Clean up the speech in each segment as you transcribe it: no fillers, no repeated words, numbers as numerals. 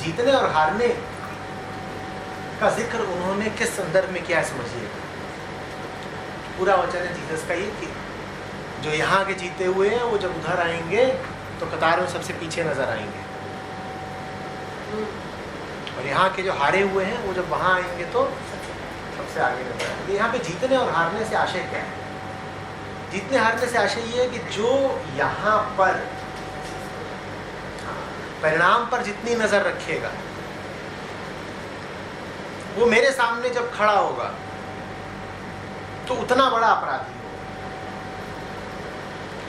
जीतने और हारने का जिक्र उन्होंने किस संदर्भ में किया है समझिए। पूरा वचन है जीसस का ये कि जो यहाँ के जीते हुए हैं वो जब उधर आएंगे तो कतार में सबसे पीछे नजर आएंगे, और यहाँ के जो हारे हुए हैं वो जब वहाँ आएंगे तो सबसे आगे नजर आएंगे। यहाँ पे जीतने और हारने से आशय क्या है? जीतने हारने से आशय ये है कि जो यहाँ पर परिणाम पर जितनी नजर रखेगा वो मेरे सामने जब खड़ा होगा तो उतना बड़ा अपराधी होगा,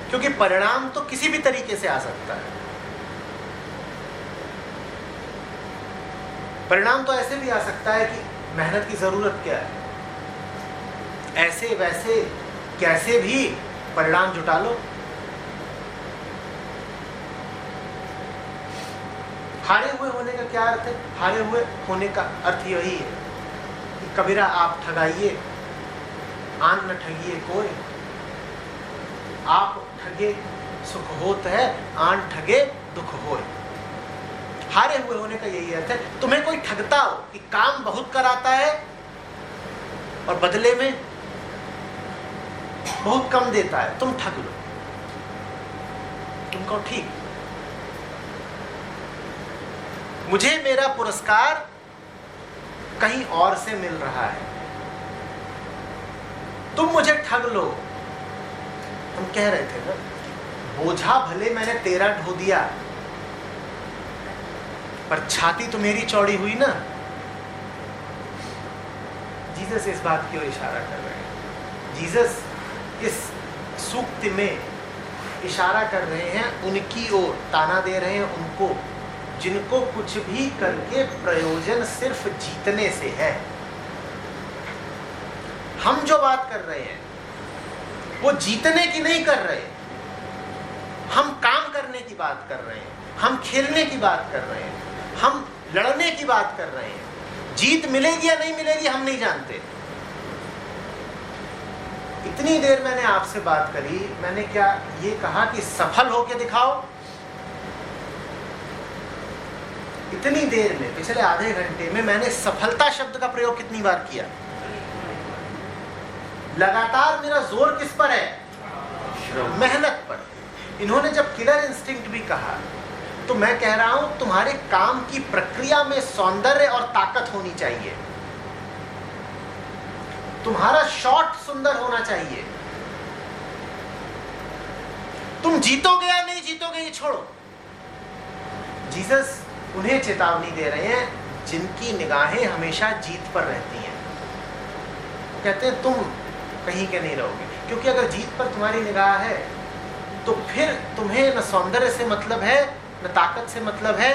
क्योंकि परिणाम तो किसी भी तरीके से आ सकता है। परिणाम तो ऐसे भी आ सकता है कि मेहनत की जरूरत क्या है, ऐसे वैसे कैसे भी परिणाम जुटा लो। हारे हुए होने का क्या अर्थ है? हारे हुए होने का अर्थ यही है कि कबीरा आप ठगाइए आन न ठगिए कोई, आप ठगे सुख होत है आन ठगे दुख होए। हारे हुए होने का यही अर्थ है। तुम्हें कोई ठगता हो कि काम बहुत कराता है और बदले में बहुत कम देता है, तुम ठग लो, तुम कहो ठीक, मुझे मेरा पुरस्कार कहीं और से मिल रहा है, तुम मुझे ठग लो। हम कह रहे थे ना, बोझा भले मैंने तेरा ढो दिया पर छाती तो मेरी चौड़ी हुई ना। जीसस इस बात की ओर इशारा कर रहे हैं। जीसस इस सूक्त में इशारा कर रहे हैं उनकी ओर, ताना दे रहे हैं उनको जिनको कुछ भी करके प्रयोजन सिर्फ जीतने से है। हम जो बात कर रहे हैं वो जीतने की नहीं कर रहे, हम काम करने की बात कर रहे हैं, हम खेलने की बात कर रहे हैं, हम लड़ने की बात कर रहे हैं। जीत मिलेगी या नहीं मिलेगी हम नहीं जानते। इतनी देर मैंने आपसे बात करी, मैंने क्या ये कहा कि सफल होके दिखाओ? इतनी देर में, पिछले आधे घंटे में मैंने सफलता शब्द का प्रयोग कितनी बार किया? लगातार मेरा जोर किस पर है? मेहनत पर। इन्होंने जब किलर इंस्टिंक्ट भी कहा तो मैं कह रहा हूं तुम्हारे काम की प्रक्रिया में सौंदर्य और ताकत होनी चाहिए, तुम्हारा शॉट सुंदर होना चाहिए। तुम जीतोगे या नहीं जीतोगे ये छोड़ो। जीसस उन्हें चेतावनी दे रहे हैं जिनकी निगाहें हमेशा जीत पर रहती हैं। कहते हैं तुम कहीं के नहीं रहोगे, क्योंकि अगर जीत पर तुम्हारी निगाह है तो फिर तुम्हें न सौंदर्य से मतलब है न ताकत से मतलब है,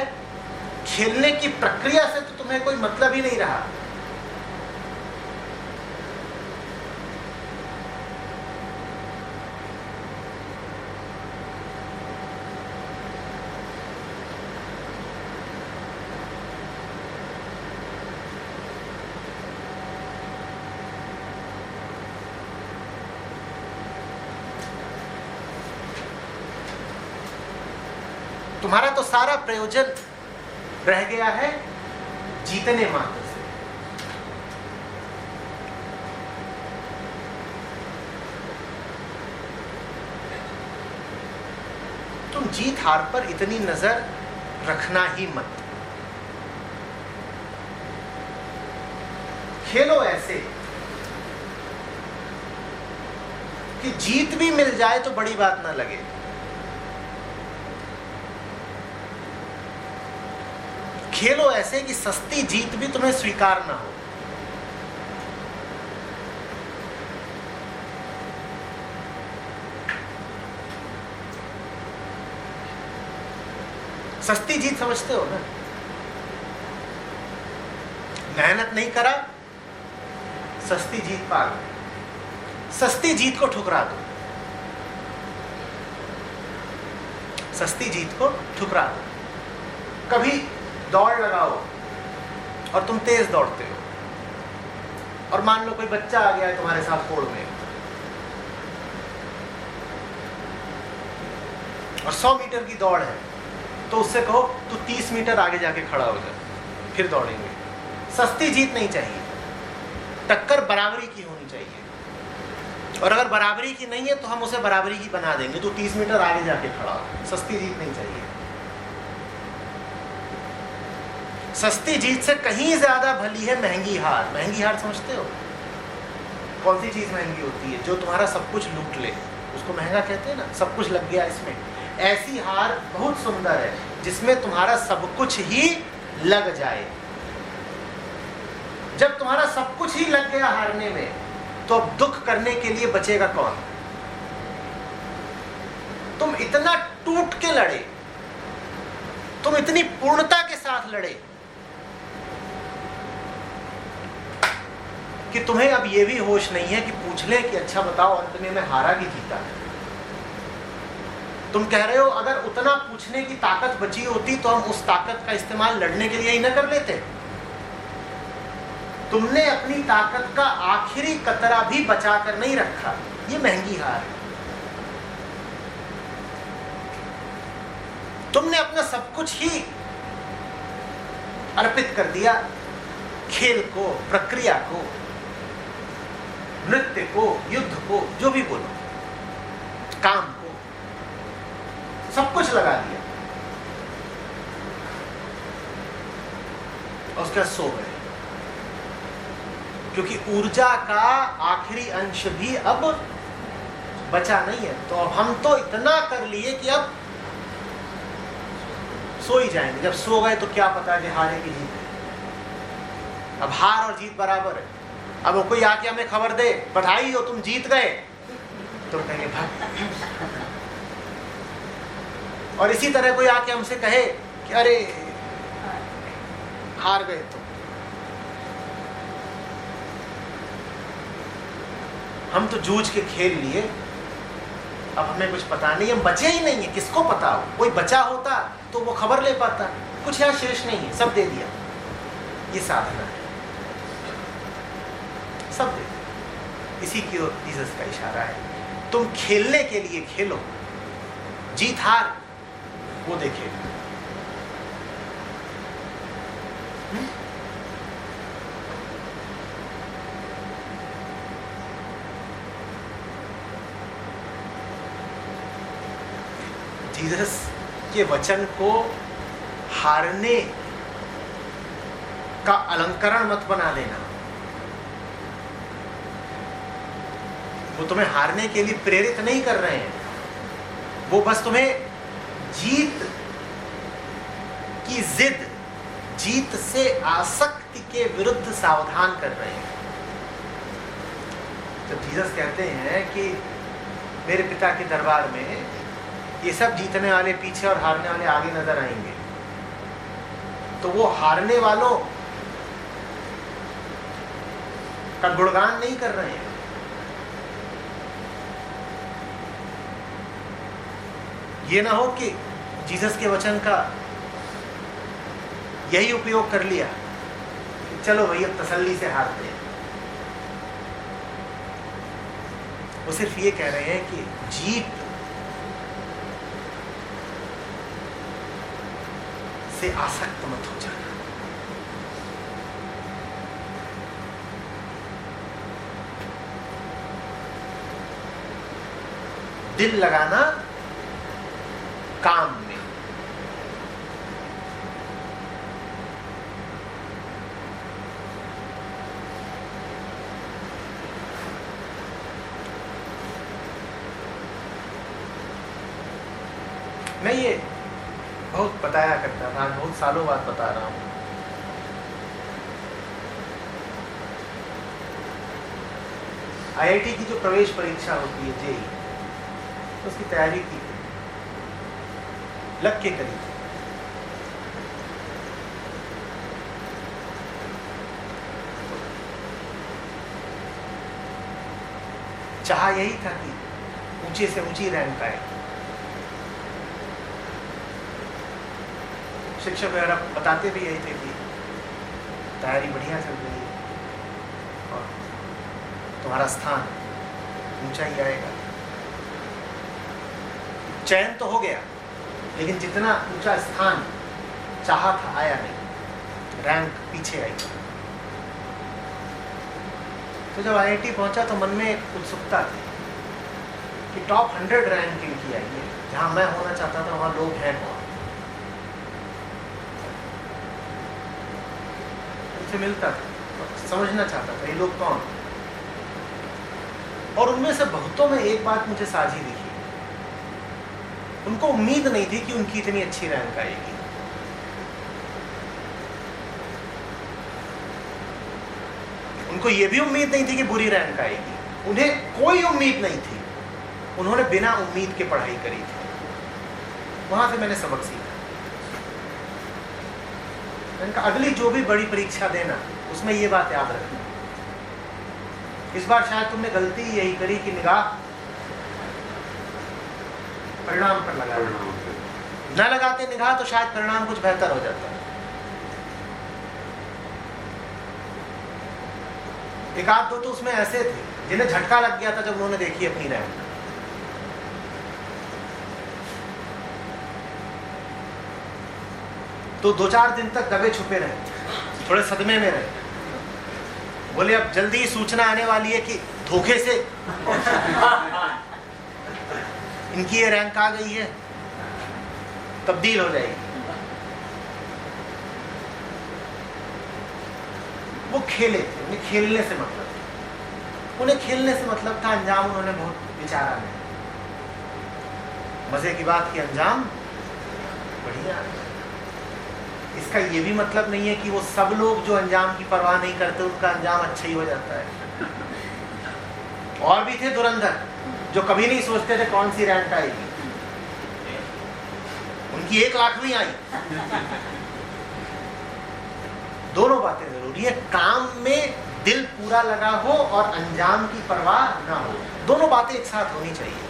खेलने की प्रक्रिया से तो तुम्हें कोई मतलब ही नहीं रहा। तुम्हारा तो सारा प्रयोजन रह गया है जीतने मात्र से। तुम जीत हार पर इतनी नजर रखना ही मत। खेलो ऐसे कि जीत भी मिल जाए तो बड़ी बात ना लगे, खेलो ऐसे कि सस्ती जीत भी तुम्हें स्वीकार ना हो। सस्ती जीत समझते हो ना? मेहनत नहीं करा, सस्ती जीत पा गए। सस्ती जीत को ठुकरा दो, सस्ती जीत को ठुकरा दो। कभी दौड़ लगाओ और तुम तेज दौड़ते हो, और मान लो कोई बच्चा आ गया है तुम्हारे साथ होड़ में और 100 मीटर की दौड़ है, तो उससे कहो तू 30 मीटर आगे जाके खड़ा हो जा, फिर दौड़ेंगे। सस्ती जीत नहीं चाहिए, टक्कर बराबरी की होनी चाहिए, और अगर बराबरी की नहीं है तो हम उसे बराबरी की बना देंगे, तो 30 मीटर आगे जाके खड़ा हो। सस्ती जीत नहीं चाहिए। सस्ती जीत से कहीं ज्यादा भली है महंगी हार। महंगी हार समझते हो? कौन सी चीज महंगी होती है? जो तुम्हारा सब कुछ लूट ले, उसको महंगा कहते हैं ना। सब कुछ लग गया इसमें। ऐसी हार बहुत सुंदर है जिसमें तुम्हारा सब कुछ ही लग जाए। जब तुम्हारा सब कुछ ही लग गया हारने में, तो अब दुख करने के लिए बचेगा कौन? तुम इतना टूट के लड़े, तुम इतनी पूर्णता के साथ लड़े कि तुम्हें अब यह भी होश नहीं है कि पूछ ले कि अच्छा बताओ अंत में मैं हारा कि जीता। तुम कह रहे हो अगर उतना पूछने की ताकत बची होती तो हम उस ताकत का इस्तेमाल लड़ने के लिए ही न कर लेते। तुमने अपनी ताकत का आखिरी कतरा भी बचा कर नहीं रखा। ये महंगी हार है। तुमने अपना सब कुछ ही अर्पित कर दिया, खेल को, प्रक्रिया को, नृत्य को, युद्ध को, जो भी बोलो, काम को, सब कुछ लगा दिया और उसके बाद सो गए, क्योंकि ऊर्जा का आखिरी अंश भी अब बचा नहीं है। तो अब हम तो इतना कर लिए कि अब सो ही जाएंगे। जब सो गए तो क्या पता कि हारे की जीत है। अब हार और जीत बराबर है। अब वो कोई आके हमें खबर दे बधाई हो तुम जीत गए, तो कहेंगे भाग। और इसी तरह कोई आके हमसे कहे कि अरे हार गए, तो हम तो जूझ के खेल लिए, अब हमें कुछ पता नहीं, हम बचे ही नहीं है। किसको पता हो? कोई बचा होता तो वो खबर ले पाता। कुछ यहाँ शेष नहीं है, सब दे दिया। ये साधना है, सब दे दिया। इसी की ओर जीसस का इशारा है। तुम खेलने के लिए खेलो, जीत हार वो देखेगा। जीसस के वचन को हारने का अलंकरण मत बना देना। वो तुम्हें हारने के लिए प्रेरित नहीं कर रहे हैं, वो बस तुम्हें जीत की जिद, जीत से आसक्ति के विरुद्ध सावधान कर रहे हैं। जब जीसस कहते हैं कि मेरे पिता के दरबार में ये सब जीतने वाले पीछे और हारने वाले आगे नजर आएंगे, तो वो हारने वालों का गुणगान नहीं कर रहे हैं। ये ना हो कि जीसस के वचन का यही उपयोग कर लिया, चलो भैया तसल्ली से हारते हैं। वो सिर्फ ये कह रहे हैं कि जीत से आसक्त मत हो जाना। दिल लगाना काम में। मैं ये बहुत बताया करता था, बहुत सालों बाद बता रहा हूं। आईआईटी की जो प्रवेश परीक्षा होती है, जेईई, उसकी तैयारी की, लग के करी थी। चाह यही था कि ऊंचे से ऊंची रैंक आए। शिक्षक वगैरह बताते भी यही थे कि तैयारी बढ़िया चल रही है और तुम्हारा स्थान ऊंचा ही आएगा। चयन तो हो गया, लेकिन जितना ऊंचा स्थान चाहा था आया नहीं, रैंक पीछे आई। तो जब IIT पहुंचा तो मन में एक उत्सुकता थी कि टॉप 100 रैंकिंग की आई है, जहां मैं होना चाहता था वहां लोग हैं कौन, उनसे मिलता था, समझना चाहता था ये लोग कौन। और उनमें से बहुतों में एक बात मुझे साझी दिखी, उनको उम्मीद नहीं थी कि उनकी इतनी अच्छी रैंक आएगी। उनको ये भी उम्मीद नहीं थी कि बुरी रैंक आएगी, उन्हें कोई उम्मीद नहीं थी। उन्होंने बिना उम्मीद के पढ़ाई करी थी। वहां से मैंने सबक सीखा। मैंने कहा अगली जो भी बड़ी परीक्षा देना उसमें ये बात याद रखना, इस बार शायद तुमने गलती यही करी कि निगाह परिणाम पर लगा, न लगाते निगाह तो शायद परिणाम कुछ बेहतर हो जाता। एक आध दो तो उसमें ऐसे थे जिन्हें झटका लग गया था जब उन्होंने देखी अपनी रैंक। तो 2-4 दिन तक दबे छुपे रहे, थोड़े सदमे में रहे। बोले अब जल्दी ही सूचना आने वाली है कि धोखे से इनकी ये रैंक आ गई है, तब्दील हो जाएगी। वो खेले थे, उन्हें खेलने से मतलब था, उन्हें खेलने से मतलब था। अंजाम उन्होंने बहुत विचारा नहीं। मजे की बात की अंजाम बढ़िया। इसका ये भी मतलब नहीं है कि वो सब लोग जो अंजाम की परवाह नहीं करते उनका अंजाम अच्छा ही हो जाता है। और भी थे धुरंधर जो कभी नहीं सोचते थे कौन सी रैंक आएगी, उनकी 1 लाख नहीं आई। दोनों बातें जरूरी है, काम में दिल पूरा लगा हो और अंजाम की परवाह ना हो, दोनों बातें एक साथ होनी चाहिए।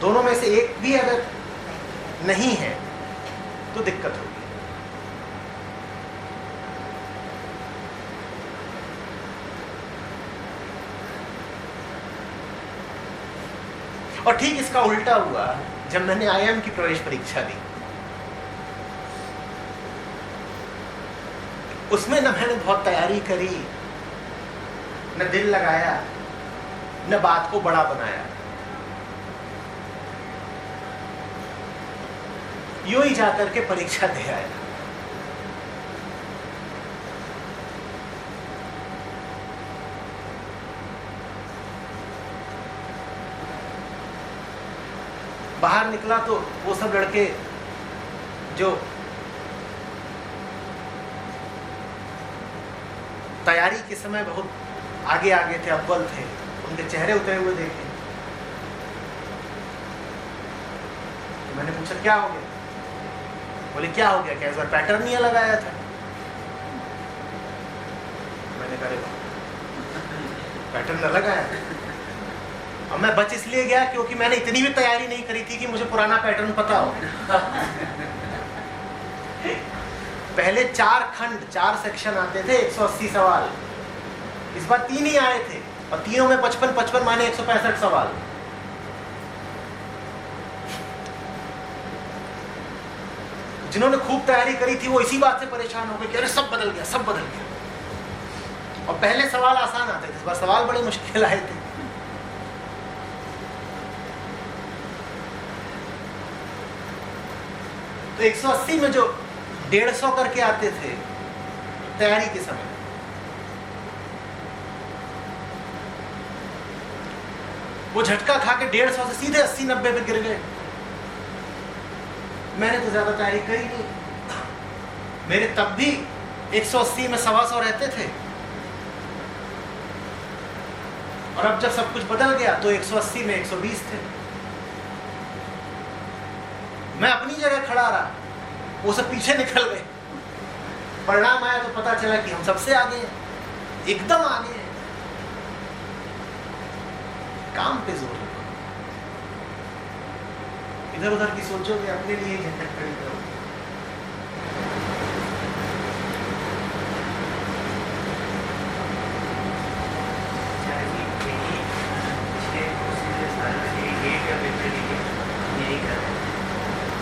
दोनों में से एक भी अगर नहीं है तो दिक्कत होगी। और ठीक इसका उल्टा हुआ जब मैंने IIM की प्रवेश परीक्षा दी। उसमें न मैंने बहुत तैयारी करी, न दिल लगाया, न बात को बड़ा बनाया, यूं ही जाकर के परीक्षा दे आया। बाहर निकला तो वो सब लड़के जो तैयारी के समय बहुत आगे आगे थे, अव्वल थे, उनके चेहरे उतरे हुए देखे। तो मैंने पूछा क्या हो गया? बोले क्या हो गया, क्या इस बार पैटर्न नहीं लगाया था? मैंने कहा पैटर्न न लगाया। अब मैं बच इसलिए गया क्योंकि मैंने इतनी भी तैयारी नहीं करी थी कि मुझे पुराना पैटर्न पता हो। पहले 4 खंड 4 सेक्शन आते थे, 180 सवाल। इस बार 3 ही आए थे और तीनों में 55 माने 165 सवाल। जिन्होंने खूब तैयारी करी थी वो इसी बात से परेशान हो गए कि अरे सब बदल गया, सब बदल गया। और पहले सवाल आसान आते थे, इस बार सवाल बड़े मुश्किल आए थे। तो 180 में जो 150 करके आते थे तैयारी के समय, वो झटका खा के 150 से सीधे 80-90 पे गिर गए। मैंने तो ज्यादा तैयारी करी नहीं, मेरे तब भी 180 में 125 रहते थे, और अब जब सब कुछ बदल गया तो 180 में 120 थे। मैं अपनी जगह खड़ा रहा, वो सब पीछे निकल गए। परिणाम आया तो पता चला कि हम सबसे आगे हैं, एकदम आगे हैं। काम पे जोर रखो, इधर उधर की सोचोगे, अपने लिए झंझट खड़ी करो। यही कर रहे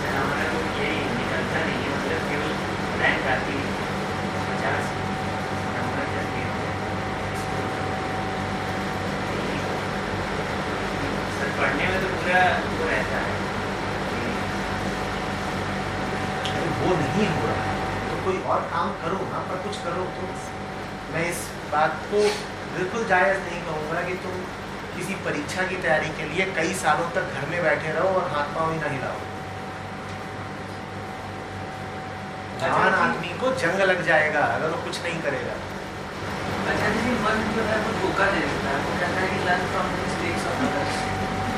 हैं हमारा जाती 50 नंबर जाती है सर, पढ़ने में तो पूरा वो रहता है, वो नहीं हो रहा है तो कोई और काम करो ना, पर कुछ करो तो। मैं इस बात को बिल्कुल जायज़ नहीं कहूँगा कि तुम किसी परीक्षा की तैयारी के लिए कई सालों तक घर में बैठे रहो और हाथ पाँव ही ना हिलाओ। जवान आदमी को जंग लग जाएगा अगर वो कुछ नहीं करेगा। अच्छा जी, मन जो है वो धोखा दे देता है, वो कहता है कि learn from the mistakes of others.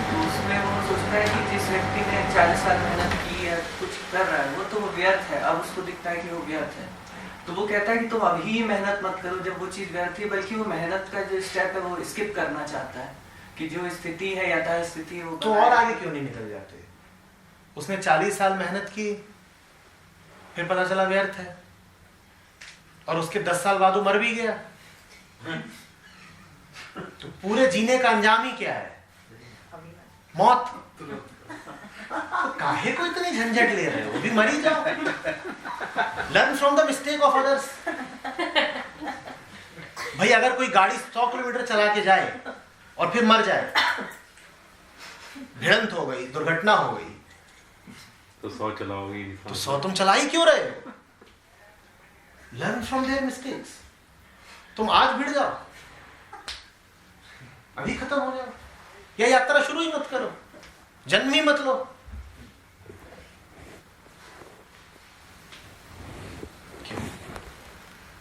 तो उसमें वो सोचता है कि जिस व्यक्ति ने 40 साल मेहनत की है, कुछ कर रहा है, वो तो वो व्यर्थ है, अब उसको दिखता है कि वो व्यर्थ है। तो वो कहता है कि तुम अभी मेहनत मत करो जब वो चीज़ व्यर्थ है, बल्कि वो मेहनत का जो स्टेप है वो स्किप करना चाहता है कि जो स्थिति है यथा स्थिति वो तो और आगे क्यों नहीं निकल जाते? उसने 40 साल मेहनत की, फिर पता चला व्यर्थ है, और उसके 10 साल बाद वो मर भी गया। तो पूरे जीने का अंजाम ही क्या है? मौत। तो काहे को इतनी झंझट ले रहे हो? भी मर ही जाओ। Learn from the mistake of others. भाई अगर कोई गाड़ी 100 किलोमीटर चला के जाए और फिर मर जाए, भिड़ंत हो गई, दुर्घटना हो गई, तो 100 चलाओगी तो 100 तुम चला ही क्यों रहे हो? Learn from their mistakes. तुम आज भिड़ जाओ, अभी खत्म हो जाओ, या यात्रा शुरू ही मत करो, जन्म ही मत लो।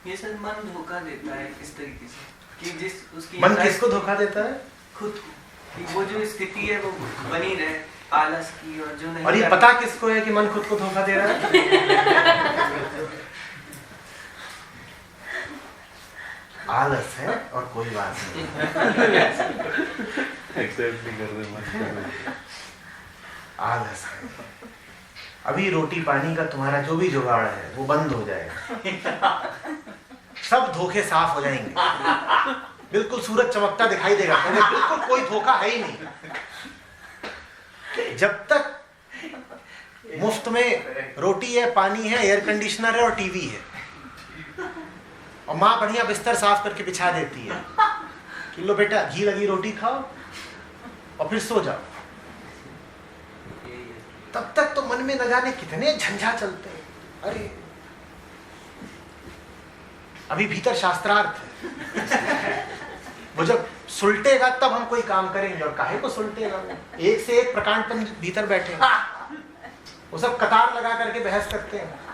ये सर मन धोखा देता है इस तरीके से कि जिस उसकी मन किसको धोखा देता है? खुद को, कि वो जो स्थिति है वो बनी रहे आलस की, और जो नहीं, और ये पता किसको है कि मन खुद को धोखा दे रहा है? आलस है और कोई बात नहीं। एक्सेप्ट नहीं कर रहे मन। आलस है। अभी रोटी पानी का तुम्हारा जो भी जुगाड़ है वो बंद हो जाएगा, सब धोखे साफ हो जाएंगे, बिल्कुल सूरज चमकता दिखाई देगा, बिल्कुल कोई धोखा है ही नहीं। जब तक मुफ्त में रोटी है, पानी है, एयर कंडीशनर है और टीवी है, और माँ बढ़िया बिस्तर साफ करके बिछा देती है कि लो बेटा घी लगी रोटी खाओ और फिर सो जाओ, तब तक तो मन में न जाने कितने झंझा चलते हैं। अरे अभी भीतर शास्त्रार्थ है, वो जब सुलटेगा तब हम कोई काम करेंगे, और काहे को सुलटेगा? एक से एक प्रकांड भीतर बैठे हैं, वो सब कतार लगा करके बहस करते हैं।